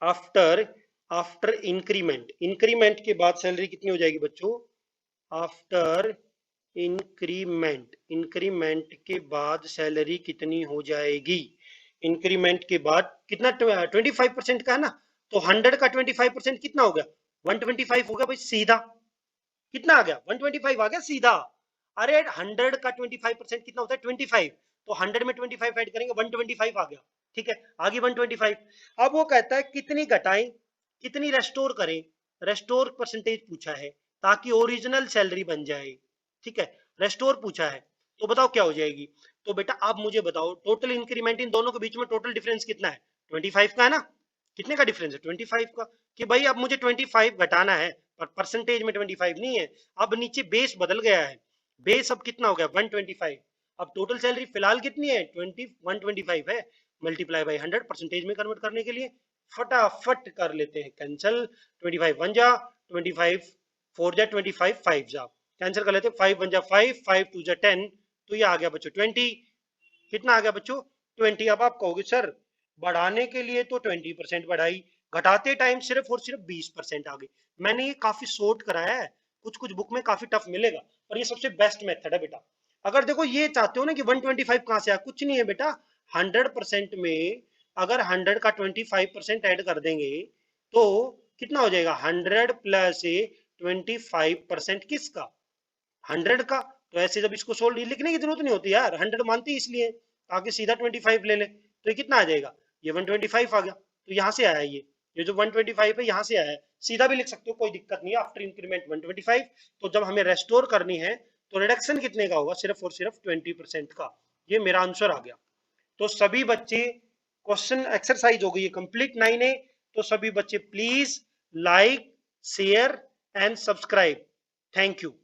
आफ्टर आफ्टर इंक्रीमेंट, इंक्रीमेंट के बाद सैलरी कितनी हो जाएगी बच्चों, आफ्टर इंक्रीमेंट, इंक्रीमेंट के बाद सैलरी कितनी हो जाएगी, इंक्रीमेंट के बाद कितना 25% का है ना, तो 100 का 25% कितना हो गया 125 हो गया भाई सीधा, कितना आ गया 125 आ गया सीधा। अरे 100 का 25% कितना होता है 25, तो 100 में 25 ऐड करेंगे 125 आ गया। ठीक है, आगे 125। अब वो कहता है कितनी घटाएं कितनी रेस्टोर करें, रेस्टोर परसेंटेज पूछा है ताकि ओरिजिनल सैलरी बन जाए। ठीक है, रेस्टोर पूछा है तो बताओ क्या हो जाएगी। तो बेटा आप मुझे बताओ टोटल इंक्रीमेंट इन दोनों के बीच में टोटल डिफरेंस कितना है, 25 का है ना, कितने का डिफरेंस है 25 का, कि भाई अब मुझे 25 घटाना है पर परसेंटेज में 25 नहीं है, अब नीचे बेस बदल गया है, बेस अब कितना हो गया 125। अब टोटल सैलरी फिलहाल कितनी है 125 है, मल्टीप्लाई बाई 100 परसेंटेज में कन्वर्ट करने के लिए फटाफट कर लेते हैं कैंसिल, 25 1 जा 25 4 जा 25 5 जा, कैंसिल कर लेते हैं, 5 1 जा 5 5 2 जा 10, तो ये आ गया बच्चों 20, कितना आ गया बच्चों 20। अब आप कहोगे सर बढ़ाने के लिए तो 20% बढ़ाई, घटाते टाइम सिर्फ और सिर्फ 20% आ गई। मैंने ये काफी शॉर्ट कराया है, कुछ कुछ बुक में काफी टफ मिलेगा पर ये सबसे बेस्ट मेथड है बेटा। अगर देखो ये चाहते हो ना कि 125 कहां से आया, कुछ नहीं है बेटा, 100% में अगर 100 का 25% ऐड कर देंगे तो कितना हो जाएगा 100 प्लस 25% किसका 100 का। तो ऐसे जब इसको सोल्व लिखने की जरूरत नहीं होती यार, 100 मानते ही इसलिए आगे सीधा 25 ले ले, तो ये कितना आ जाएगा ये 125 आ गया, तो यहाँ से आया ये जो 125 है यहाँ से आया है, सीधा भी लिख सकते हो कोई दिक्कत नहीं है, आफ्टर इंक्रीमेंट 125। तो जब हमें रेस्टोर करनी है तो रिडक्शन कितने का होगा, सिर्फ और सिर्फ 20% का, ये मेरा आंसर आ गया। तो सभी बच्चे क्वेश्चन एक्सरसाइज हो गई है कंप्लीट 9A, तो सभी बच्चे please like share and subscribe. Thank you.